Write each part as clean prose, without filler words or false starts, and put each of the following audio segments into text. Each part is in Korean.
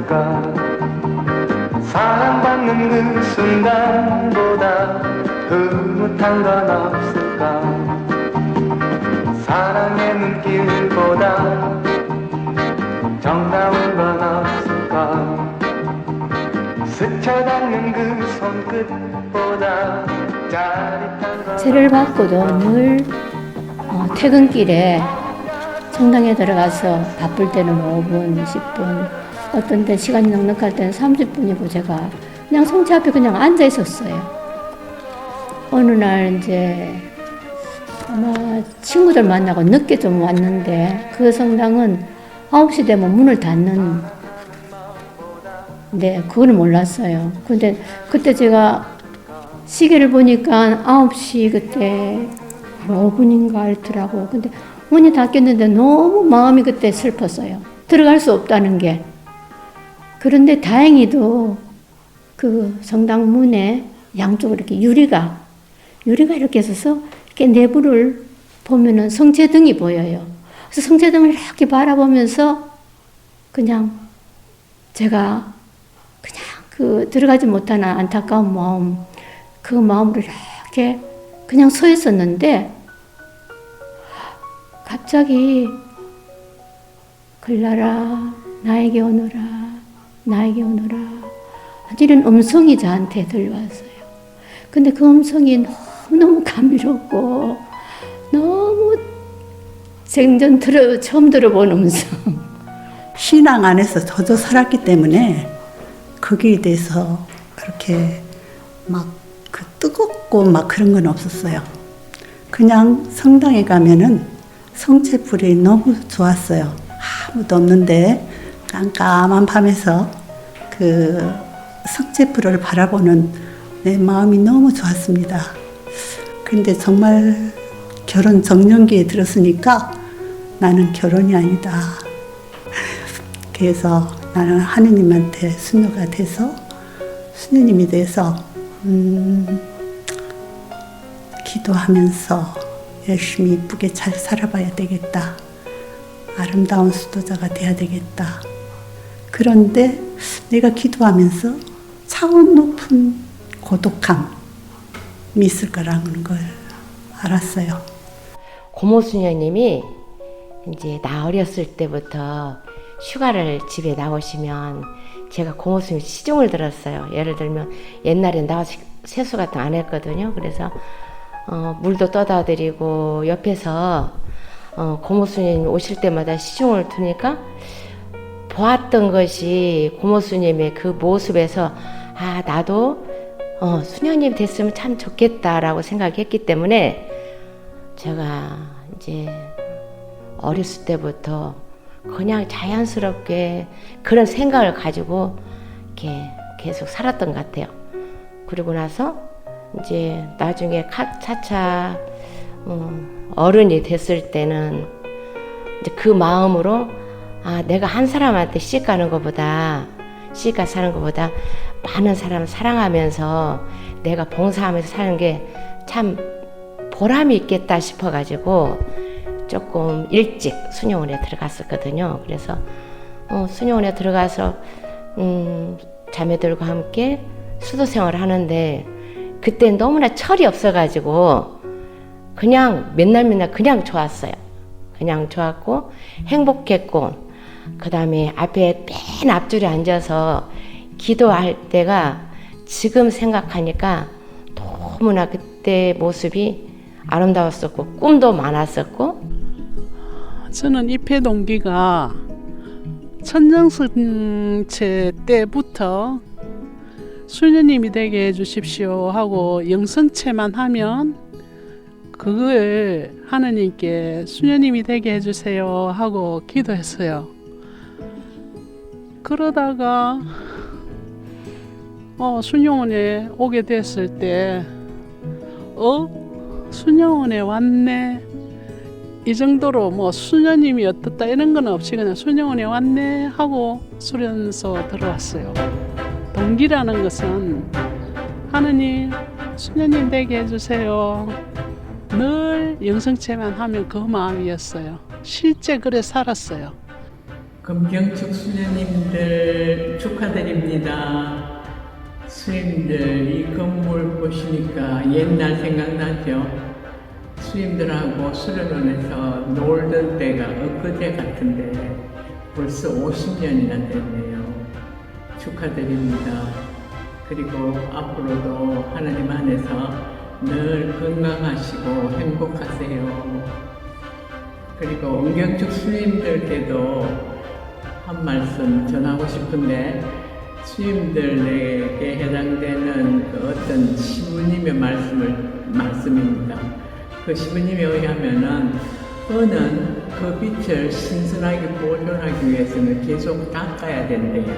없을까. 사랑받는 그 순간보다 흐뭇한 건 없을까. 사랑의 눈길보다 정다운 건 없을까. 스쳐닿는 그 손끝보다 짜릿한 건. 세를 받고도 늘 퇴근길에 성당에 들어가서 바쁠 때는 5분, 10분, 어떤 때 시간이 넉넉할 때는 30분이고 제가 그냥 성체 앞에 그냥 앉아 있었어요. 어느 날 이제 아마 친구들 만나고 늦게 좀 왔는데 그 성당은 9시 되면 문을 닫는, 네, 그걸 몰랐어요. 근데 그때 제가 시계를 보니까 9시 그때 5분인가 알더라고. 근데 문이 닫혔는데 너무 마음이 그때 슬펐어요. 들어갈 수 없다는 게. 그런데 다행히도 그 성당 문에 양쪽으로 이렇게 유리가 이렇게 있어서 이렇게 내부를 보면은 성체등이 보여요. 그래서 성체등을 이렇게 바라보면서 그냥 제가 그냥 그 들어가지 못하는 안타까운 마음, 그 마음으로 이렇게 그냥 서 있었는데 갑자기 글라라 나에게 오너라 나에게 오너라 이런 음성이 저한테 들려왔어요. 근데 그 음성이 너무 감미롭고 너무 처음 들어본 음성. 신앙 안에서 저도 살았기 때문에 거기에 대해서 그렇게 막 그 뜨겁고 막 그런 건 없었어요. 그냥 성당에 가면은 성체불이 너무 좋았어요. 아무도 없는데 깜깜한 밤에서 그 성체불을 바라보는 내 마음이 너무 좋았습니다. 근데 정말 결혼 정년기에 들었으니까 나는 결혼이 아니다. 그래서 나는 하느님한테 수녀가 돼서 수녀님이 돼서 기도하면서 열심히 이쁘게 잘 살아봐야 되겠다. 아름다운 수도자가 돼야 되겠다. 그런데 내가 기도하면서 차원 높은 고독함이 있을 거라는 걸 알았어요. 고모 수녀님이 이제 나 어렸을 때부터 휴가를 집에 나오시면 제가 고모 수녀 시중을 들었어요. 예를 들면 옛날엔 나와서 세수 같은 거 안 했거든요. 그래서 물도 떠다 드리고 옆에서 고모 수녀님 오실 때마다 시중을 두니까 보았던 것이 고모 수녀님의 그 모습에서 아 나도 수녀님 됐으면 참 좋겠다라고 생각했기 때문에 제가 이제 어렸을 때부터 그냥 자연스럽게 그런 생각을 가지고 이렇게 계속 살았던 것 같아요. 그리고 나서 이제 나중에 차차 어른이 됐을 때는 이제 그 마음으로 아 내가 한 사람한테 시집가는 것보다 시집가 사는 것보다 많은 사람을 사랑하면서 내가 봉사하면서 사는 게 참 보람이 있겠다 싶어가지고 조금 일찍 수녀원에 들어갔었거든요. 그래서 수녀원에 들어가서 자매들과 함께 수도 생활을 하는데 그때 너무나 철이 없어가지고 그냥 맨날 그냥 좋았어요. 그냥 좋았고 행복했고 그 다음에 앞에 맨 앞줄에 앉아서 기도할 때가 지금 생각하니까 너무나 그때 모습이 아름다웠었고 꿈도 많았었고. 저는 입회 동기가 천정성체 때부터 수녀님이 되게 해주십시오 하고 영성체만 하면 그걸 하느님께 수녀님이 되게 해주세요 하고 기도했어요. 그러다가 수녀원에 오게 됐을 때 수녀원에 왔네 이 정도로 뭐 수녀님이 어떻다 이런 건 없이 그냥 수녀원에 왔네 하고 수련소 들어왔어요. 동기라는 것은 하느님 수녀님 되게 해주세요 늘 영성체만 하면 그 마음이었어요. 실제 그래 살았어요. 금경축 수녀님들 축하드립니다. 스님들 이 건물 보시니까 옛날 생각나죠? 스님들하고 수련원에서 놀던 때가 엊그제 같은데 벌써 50년이나 됐네요. 축하드립니다. 그리고 앞으로도 하나님 안에서 늘 건강하시고 행복하세요. 그리고 은경축 스님들께도 한 말씀 전하고 싶은데, 스님들에게 해당되는 그 어떤 시부님의 말씀입니다. 그 시부님에 의하면은 은은 그 빛을 신선하게 보존하기 위해서는 계속 닦아야 된대요.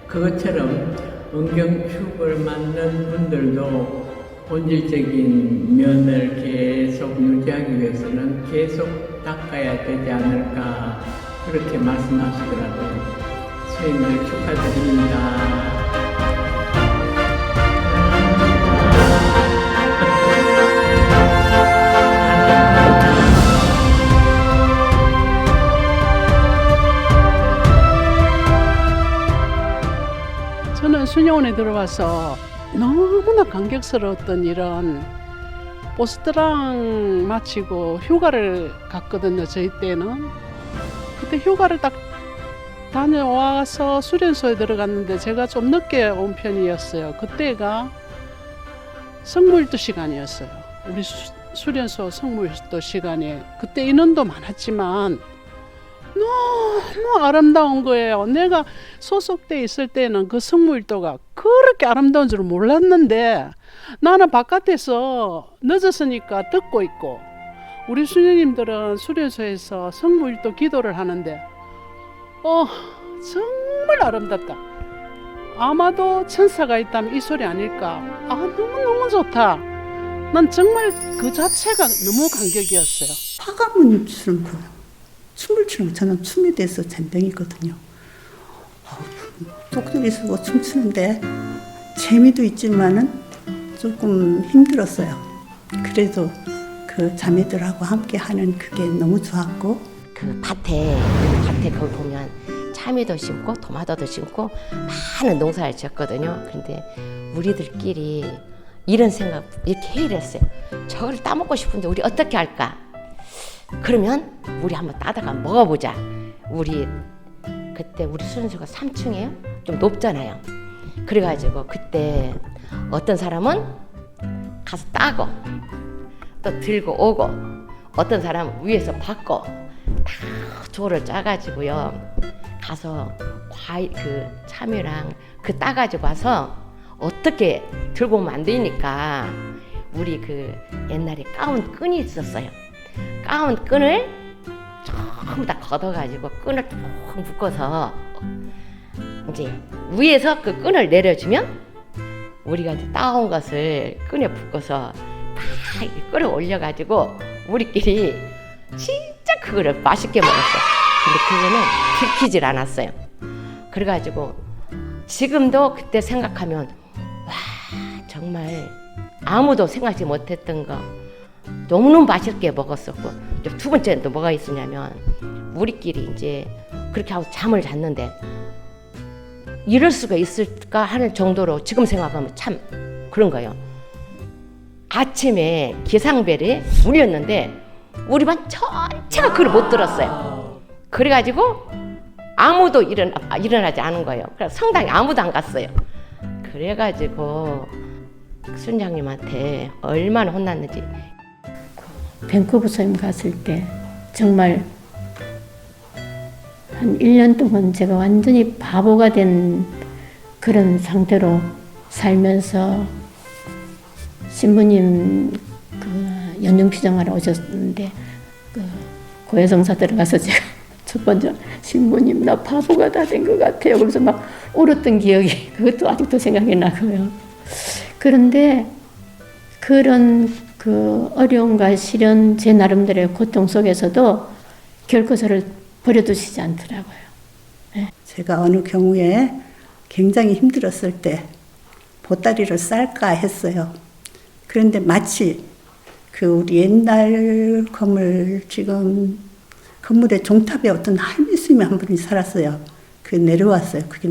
그것처럼 은경축을 만든 분들도 본질적인 면을 계속 유지하기 위해서는 계속 닦아야 되지 않을까, 그렇게 말씀하시더라고요. 스님들 축하드립니다. 저는 수녀원에 들어와서 너무나 감격스러웠던 일은, 보스트랑 마치고 휴가를 갔거든요. 저희 때는. 그때 휴가를 딱 다녀와서 수련소에 들어갔는데 제가 좀 늦게 온 편이었어요. 그때가 성무일도 시간이었어요. 우리 수련소 성무일도 시간에. 그때 인원도 많았지만 너무 아름다운 거예요. 내가 소속돼 있을 때는 그 성무일도가 그렇게 아름다운 줄 몰랐는데, 나는 바깥에서 늦었으니까 듣고 있고, 우리 수녀님들은 수련소에서 성무일도 기도를 하는데 정말 아름답다. 아마도 천사가 있다면 이 소리 아닐까. 너무너무 좋다. 난 정말 그 자체가 너무 감격이었어요. 화가문 추는 거, 춤을 추는 거. 저는 춤에 대해서 잔병이거든요. 독들이 쓰고 춤추는데 재미도 있지만은 조금 힘들었어요. 그래도 그 자매들하고 함께 하는 그게 너무 좋았고, 그 밭에 거기 보면 참외도 심고 토마토도 심고 많은 농사를 지었거든요. 근데 우리들끼리 이런 생각 이렇게 회의를 했어요. 저걸 따먹고 싶은데 우리 어떻게 할까? 그러면 우리 한번 따다가 먹어보자. 그때 우리 수련소가 3층이에요. 좀 높잖아요. 그래가지고 그때 어떤 사람은 가서 따고 또 들고 오고, 어떤 사람은 위에서 받고, 다 조를 짜가지고요. 가서 과일, 그 참외랑 그 따가지고 와서 어떻게 들고 오면 안 되니까 우리 그 옛날에 가운 끈이 있었어요. 가운 끈을 전부 다 걷어가지고 끈을 쭉 묶어서 이제 위에서 그 끈을 내려주면 우리가 이제 따온 것을 끈에 묶어서 다 끌어올려가지고 우리끼리 진짜 그거를 맛있게 먹었어요. 근데 그거는 들키질 않았어요. 그래가지고 지금도 그때 생각하면 와, 정말 아무도 생각지 못했던 거 너무너무 맛있게 먹었었고, 두 번째는 또 뭐가 있었냐면, 우리끼리 이제 그렇게 하고 잠을 잤는데 이럴 수가 있을까 하는 정도로 지금 생각하면 참 그런 거예요. 아침에 기상벨이 울렸는데 우리 반 전체가 그걸 못 들었어요. 그래가지고 아무도 일어나지 않은 거예요. 그래서 성당에 아무도 안 갔어요. 그래가지고 순장님한테 얼마나 혼났는지. 밴쿠버 선임 갔을 때 정말 한 1년 동안 제가 완전히 바보가 된 그런 상태로 살면서, 신부님 그 연중피정하러 오셨는데 그 고해성사 들어가서 제가 첫 번째, 신부님 나 바보가 다 된 것 같아요. 그래서 막 울었던 기억이, 그것도 아직도 생각이 나고요. 그런데 그런 그 어려움과 시련, 제 나름대로의 고통 속에서도 결코 저를 버려두시지 않더라고요. 네. 제가 어느 경우에 굉장히 힘들었을 때 보따리를 쌀까 했어요. 그런데 마치 그 우리 옛날 건물, 지금 건물의 종탑에 어떤 할미 스님이 한 분이 살았어요. 그 내려왔어요. 그게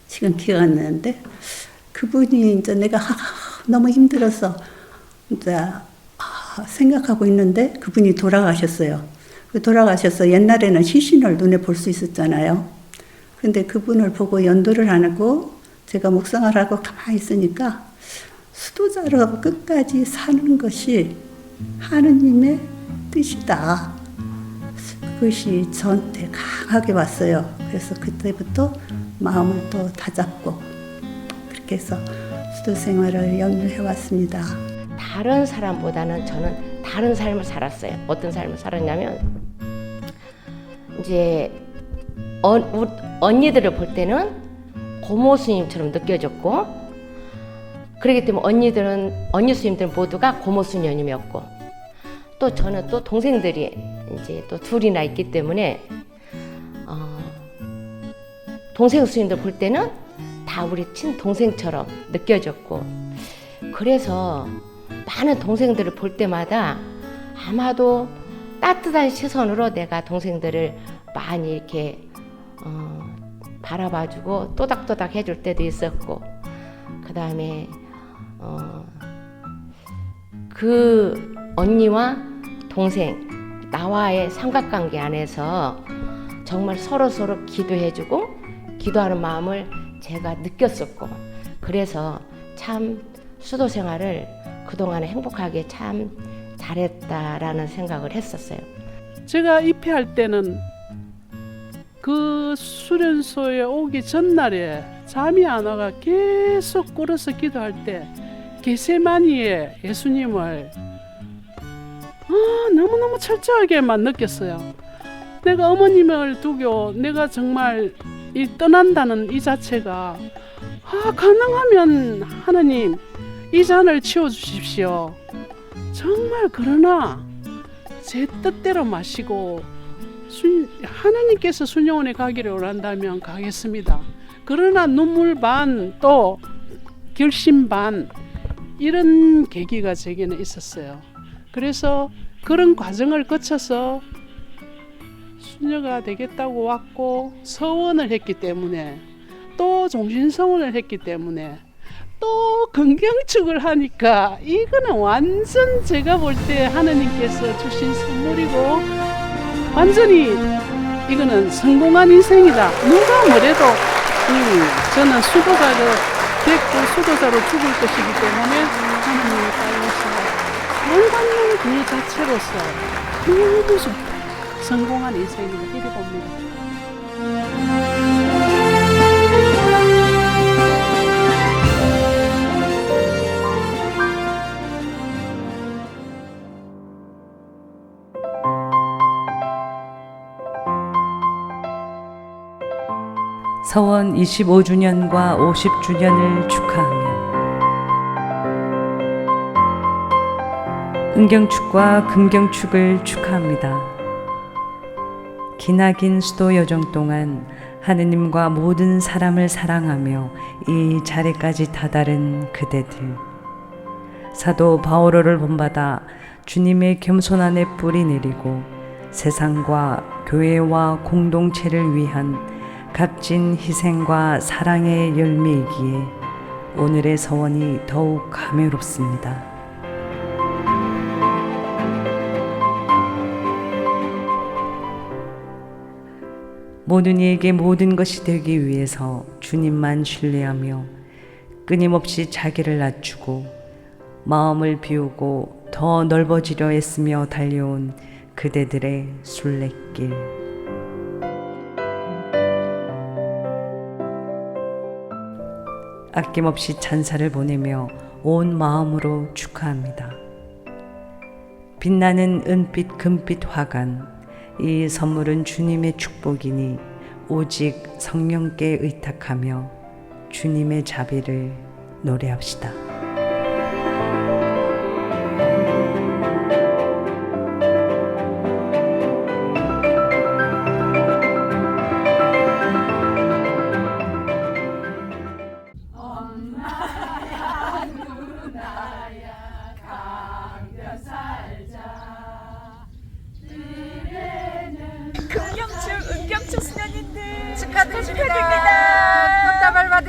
지금 기억 안 나는데 그분이 이제 내가 너무 힘들어서 이제 생각하고 있는데 그분이 돌아가셨어요. 돌아가셔서 옛날에는 시신을 눈에 볼 수 있었잖아요. 근데 그분을 보고 연도를 하고 제가 묵상을 하고 가만히 있으니까 수도자로 끝까지 사는 것이 하느님의 뜻이다. 그것이 저한테 강하게 왔어요. 그래서 그때부터 마음을 또 다잡고 그렇게 해서 수도 생활을 영유해 왔습니다. 다른 사람보다는 저는 다른 삶을 살았어요. 어떤 삶을 살았냐면 이제 언니들을 볼 때는 고모 스님처럼 느껴졌고, 그렇기 때문에 언니 스님들은 모두가 고모 스님이었고, 또 저는 또 동생들이 이제 또 둘이나 있기 때문에 동생 스님들 볼 때는 다 우리 친동생처럼 느껴졌고, 그래서 많은 동생들을 볼 때마다 아마도 따뜻한 시선으로 내가 동생들을 많이 이렇게 바라봐주고 또닥또닥 해줄 때도 있었고, 그 다음에 그 언니와 동생 나와의 삼각관계 안에서 정말 서로 기도해주고 기도하는 마음을 제가 느꼈었고, 그래서 참 수도 생활을 그동안에 행복하게 참 잘했다라는 생각을 했었어요. 제가 입회할 때는 그 수련소에 오기 전날에 잠이 안 와가 계속 꿇어서 기도할 때 게세마니에 예수님을 너무너무 철저하게만 느꼈어요. 내가 어머님을 두고 내가 정말 떠난다는 이 자체가 가능하면 하나님 이 잔을 치워주십시오. 정말 그러나 제 뜻대로 마시고 하나님께서 순영원에 가기를 원한다면 가겠습니다. 그러나 눈물 반 또 결심 반 이런 계기가 제게는 있었어요. 그래서 그런 과정을 거쳐서 수녀가 되겠다고 왔고 서원을 했기 때문에 또 종신서원을 했기 때문에 또 건경축을 하니까 이거는 완전 제가 볼 때 하나님께서 주신 선물이고 완전히 이거는 성공한 인생이다. 누가 뭐래도 저는 수도자로 됐고 수도자로 죽을 것이기 때문에 하나님을 따라서 영광용 그 자체로서 너무 좋다. 성공한 인생이다. 이래 봅니다. 서원 25주년과 50주년을 축하하며 은경축과 금경축을 축하합니다. 기나긴 수도 여정 동안 하느님과 모든 사람을 사랑하며 이 자리까지 다다른 그대들, 사도 바오로를 본받아 주님의 겸손함에 뿌리 내리고 세상과 교회와 공동체를 위한 값진 희생과 사랑의 열매이기에 오늘의 서원이 더욱 감회롭습니다. 모든 이에게 모든 것이 되기 위해서 주님만 신뢰하며 끊임없이 자기를 낮추고 마음을 비우고 더 넓어지려 애쓰며 달려온 그대들의 순례길, 아낌없이 찬사를 보내며 온 마음으로 축하합니다. 빛나는 은빛 금빛 화관, 이 선물은 주님의 축복이니 오직 성령께 의탁하며 주님의 자비를 노래합시다. 금경축, 은경축 수녀님들 축하드립니다. 꽃다발 받으세요.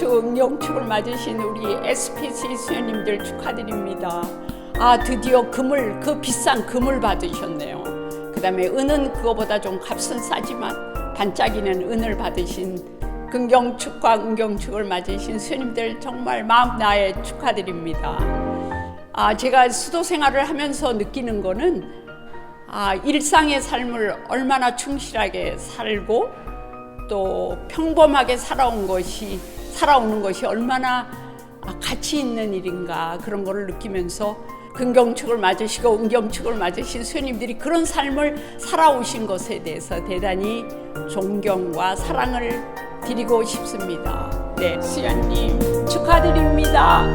금경축, 은경축을 맞으신 우리 SPC 수녀님들 축하드립니다. 아, 드디어 금을, 그 비싼 금을 받으셨네요. 그 다음에 은은 그거보다 좀 값은 싸지만 반짝이는 은을 받으신 금경축과 은경축을 맞으신 수녀님들 정말 마음 다해 축하드립니다. 아, 제가 수도 생활을 하면서 느끼는 거는 일상의 삶을 얼마나 충실하게 살고 또 평범하게 살아오는 것이 얼마나 가치 있는 일인가 그런 거를 느끼면서 금경축을 맞으시고 은경축을 맞으신 수녀님들이 그런 삶을 살아오신 것에 대해서 대단히 존경과 사랑을 드리고 싶습니다. 네, 수녀님 축하드립니다.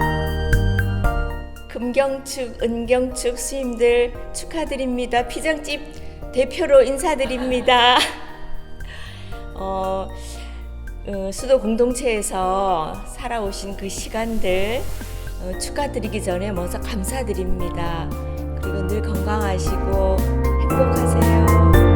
금경축, 은경축 수님들 축하드립니다. 피장집 대표로 인사드립니다. 수도 공동체에서 살아오신 그 시간들 축하드리기 전에 먼저 감사드립니다. 그리고 늘 건강하시고 행복하세요.